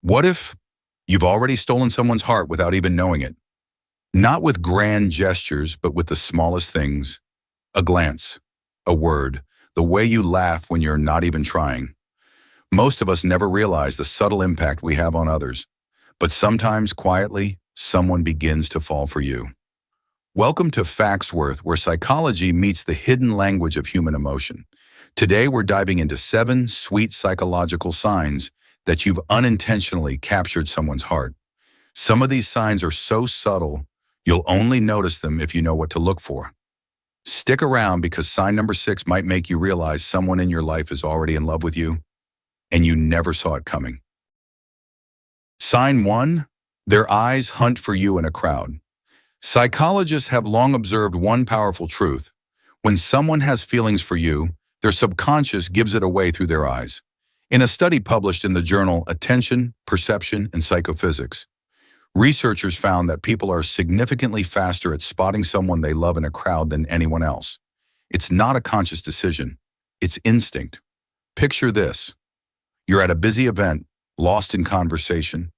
What if you've already stolen someone's heart without even knowing it? Not with grand gestures, but with the smallest things. A glance, a word, the way you laugh when you're not even trying. Most of us never realize the subtle impact we have on others, but sometimes quietly, someone begins to fall for you. Welcome to Facts Worth, where psychology meets the hidden language of human emotion. Today, we're diving into 7 sweet psychological signs that you've unintentionally captured someone's heart. Some of these signs are so subtle, you'll only notice them if you know what to look for. Stick around because sign number 6 might make you realize someone in your life is already in love with you, and you never saw it coming. Sign 1, their eyes hunt for you in a crowd. Psychologists have long observed one powerful truth. When someone has feelings for you, their subconscious gives it away through their eyes. In a study published in the journal Attention, Perception, and Psychophysics, researchers found that people are significantly faster at spotting someone they love in a crowd than anyone else. It's not a conscious decision. It's instinct. Picture this. You're at a busy event, lost in conversation,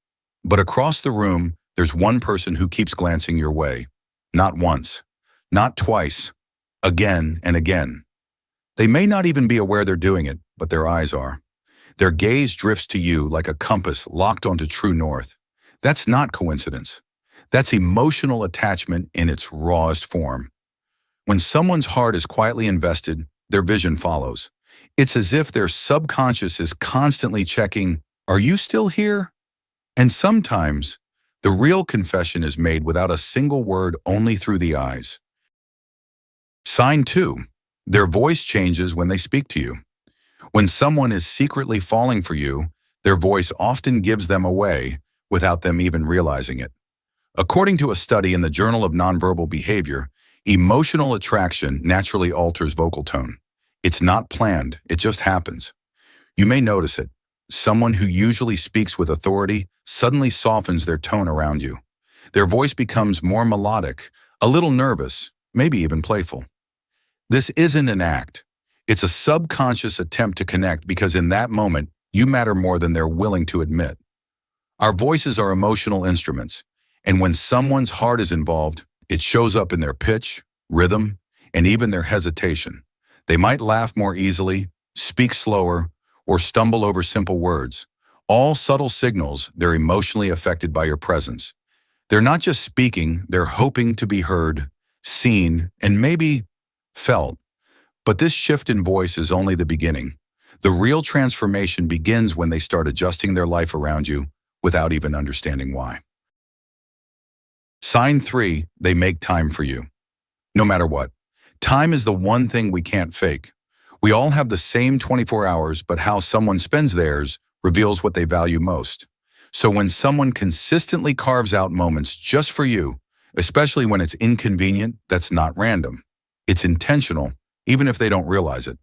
but across the room, there's one person who keeps glancing your way. Not once, not twice, again and again. They may not even be aware they're doing it, but their eyes are. Their gaze drifts to you like a compass locked onto true north. That's not coincidence. That's emotional attachment in its rawest form. When someone's heart is quietly invested, their vision follows. It's as if their subconscious is constantly checking, "Are you still here?" And sometimes, the real confession is made without a single word, only through the eyes. Sign 2, their voice changes when they speak to you. When someone is secretly falling for you, their voice often gives them away without them even realizing it. According to a study in the Journal of Nonverbal Behavior, emotional attraction naturally alters vocal tone. It's not planned, it just happens. You may notice it. Someone who usually speaks with authority suddenly softens their tone around you. Their voice becomes more melodic, a little nervous, maybe even playful. This isn't an act. It's a subconscious attempt to connect because in that moment, you matter more than they're willing to admit. Our voices are emotional instruments, and when someone's heart is involved, it shows up in their pitch, rhythm, and even their hesitation. They might laugh more easily, speak slower, or stumble over simple words. All subtle signals they're emotionally affected by your presence. They're not just speaking, they're hoping to be heard, seen, and maybe felt. But this shift in voice is only the beginning. The real transformation begins when they start adjusting their life around you without even understanding why. Sign 3, they make time for you. No matter what, time is the one thing we can't fake. We all have the same 24 hours, but how someone spends theirs reveals what they value most. So when someone consistently carves out moments just for you, especially when it's inconvenient, that's not random. It's intentional, even if they don't realize it.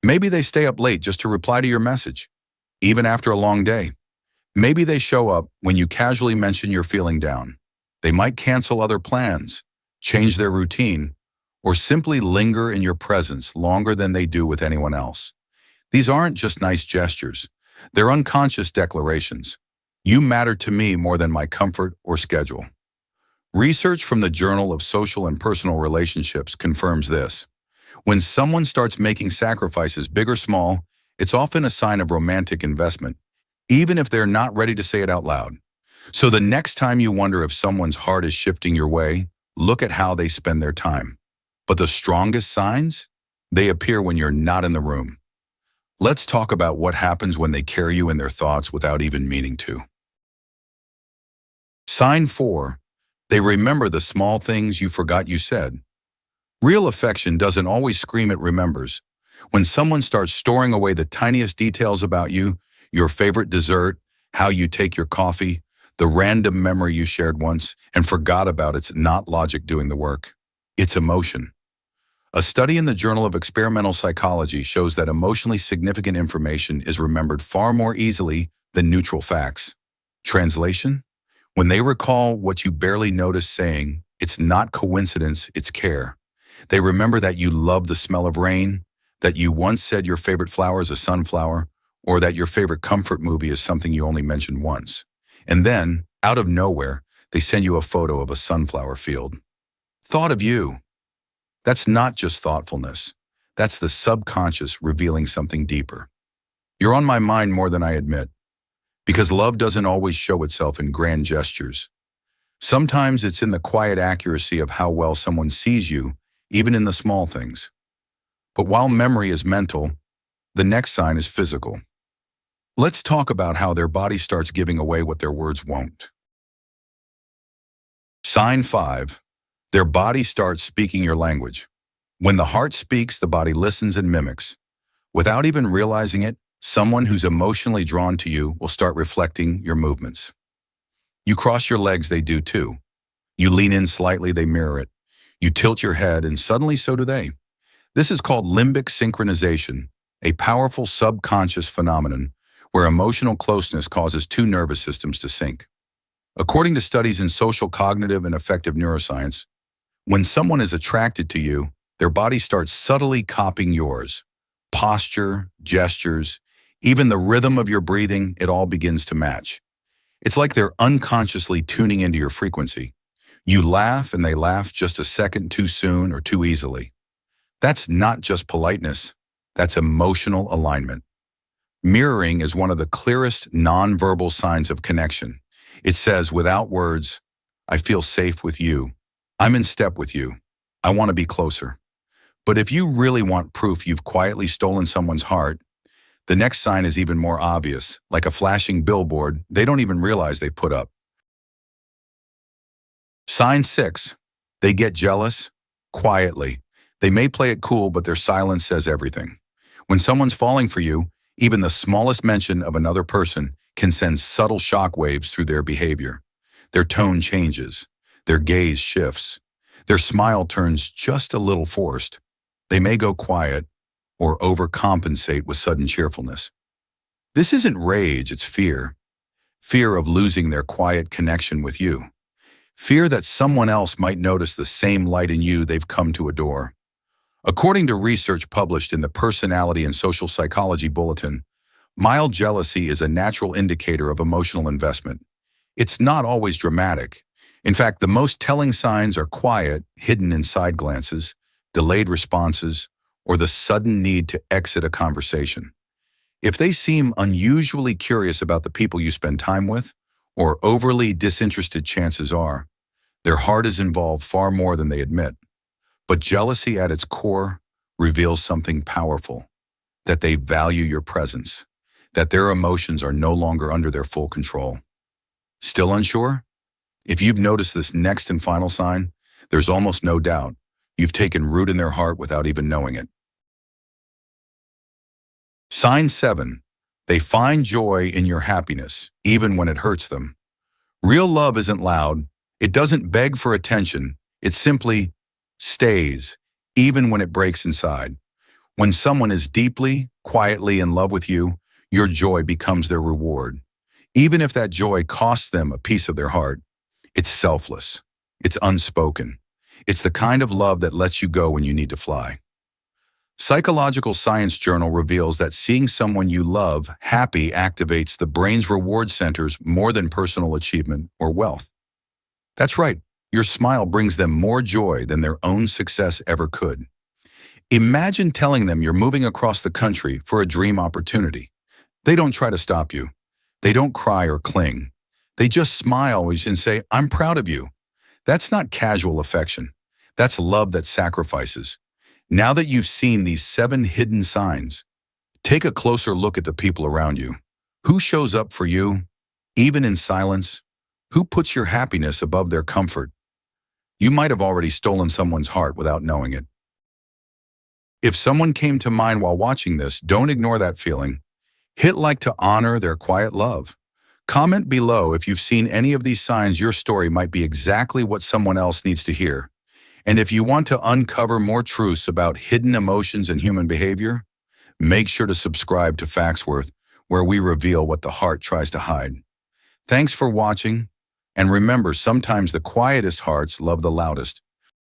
Maybe they stay up late just to reply to your message, even after a long day. Maybe they show up when you casually mention you're feeling down. They might cancel other plans, change their routine, or simply linger in your presence longer than they do with anyone else. These aren't just nice gestures. They're unconscious declarations. You matter to me more than my comfort or schedule. Research from the Journal of Social and Personal Relationships confirms this. When someone starts making sacrifices, big or small, it's often a sign of romantic investment, even if they're not ready to say it out loud. So the next time you wonder if someone's heart is shifting your way, look at how they spend their time. But the strongest signs? They appear when you're not in the room. Let's talk about what happens when they carry you in their thoughts without even meaning to. Sign 4, they remember the small things you forgot you said. Real affection doesn't always scream, it remembers. When someone starts storing away the tiniest details about you, your favorite dessert, how you take your coffee, the random memory you shared once and forgot about, it's not logic doing the work. It's emotion. A study in the Journal of Experimental Psychology shows that emotionally significant information is remembered far more easily than neutral facts. Translation? When they recall what you barely noticed saying, it's not coincidence, it's care. They remember that you love the smell of rain, that you once said your favorite flower is a sunflower, or that your favorite comfort movie is something you only mentioned once. And then, out of nowhere, they send you a photo of a sunflower field. Thought of you. That's not just thoughtfulness. That's the subconscious revealing something deeper. You're on my mind more than I admit, because love doesn't always show itself in grand gestures. Sometimes it's in the quiet accuracy of how well someone sees you, even in the small things. But while memory is mental, the next sign is physical. Let's talk about how their body starts giving away what their words won't. Sign 5. Their body starts speaking your language. When the heart speaks, the body listens and mimics. Without even realizing it, someone who's emotionally drawn to you will start reflecting your movements. You cross your legs, they do too. You lean in slightly, they mirror it. You tilt your head, and suddenly so do they. This is called limbic synchronization, a powerful subconscious phenomenon where emotional closeness causes two nervous systems to sync. According to studies in social cognitive and affective neuroscience, when someone is attracted to you, their body starts subtly copying yours. Posture, gestures, even the rhythm of your breathing, it all begins to match. It's like they're unconsciously tuning into your frequency. You laugh and they laugh just a second too soon or too easily. That's not just politeness, that's emotional alignment. Mirroring is one of the clearest nonverbal signs of connection. It says, without words, I feel safe with you. I'm in step with you. I want to be closer. But if you really want proof you've quietly stolen someone's heart, the next sign is even more obvious, like a flashing billboard they don't even realize they put up. Sign 6. They get jealous, quietly. They may play it cool, but their silence says everything. When someone's falling for you, even the smallest mention of another person can send subtle shock waves through their behavior. Their tone changes. Their gaze shifts. Their smile turns just a little forced. They may go quiet or overcompensate with sudden cheerfulness. This isn't rage, it's fear. Fear of losing their quiet connection with you. Fear that someone else might notice the same light in you they've come to adore. According to research published in the Personality and Social Psychology Bulletin, mild jealousy is a natural indicator of emotional investment. It's not always dramatic. In fact, the most telling signs are quiet, hidden in side glances, delayed responses, or the sudden need to exit a conversation. If they seem unusually curious about the people you spend time with, or overly disinterested, chances are their heart is involved far more than they admit. But jealousy at its core reveals something powerful, that they value your presence, that their emotions are no longer under their full control. Still unsure? If you've noticed this next and final sign, there's almost no doubt you've taken root in their heart without even knowing it. Sign 7. They find joy in your happiness, even when it hurts them. Real love isn't loud. It doesn't beg for attention. It simply stays, even when it breaks inside. When someone is deeply, quietly in love with you, your joy becomes their reward. Even if that joy costs them a piece of their heart, it's selfless. It's unspoken. It's the kind of love that lets you go when you need to fly. Psychological Science Journal reveals that seeing someone you love happy activates the brain's reward centers more than personal achievement or wealth. That's right, your smile brings them more joy than their own success ever could. Imagine telling them you're moving across the country for a dream opportunity. They don't try to stop you. They don't cry or cling. They just smile and say, I'm proud of you. That's not casual affection. That's love that sacrifices. Now that you've seen these 7 hidden signs, take a closer look at the people around you. Who shows up for you, even in silence? Who puts your happiness above their comfort? You might have already stolen someone's heart without knowing it. If someone came to mind while watching this, don't ignore that feeling. Hit like to honor their quiet love. Comment below if you've seen any of these signs. Your story might be exactly what someone else needs to hear. And if you want to uncover more truths about hidden emotions and human behavior, make sure to subscribe to Factsworth, where we reveal what the heart tries to hide. Thanks for watching, and remember, sometimes the quietest hearts love the loudest.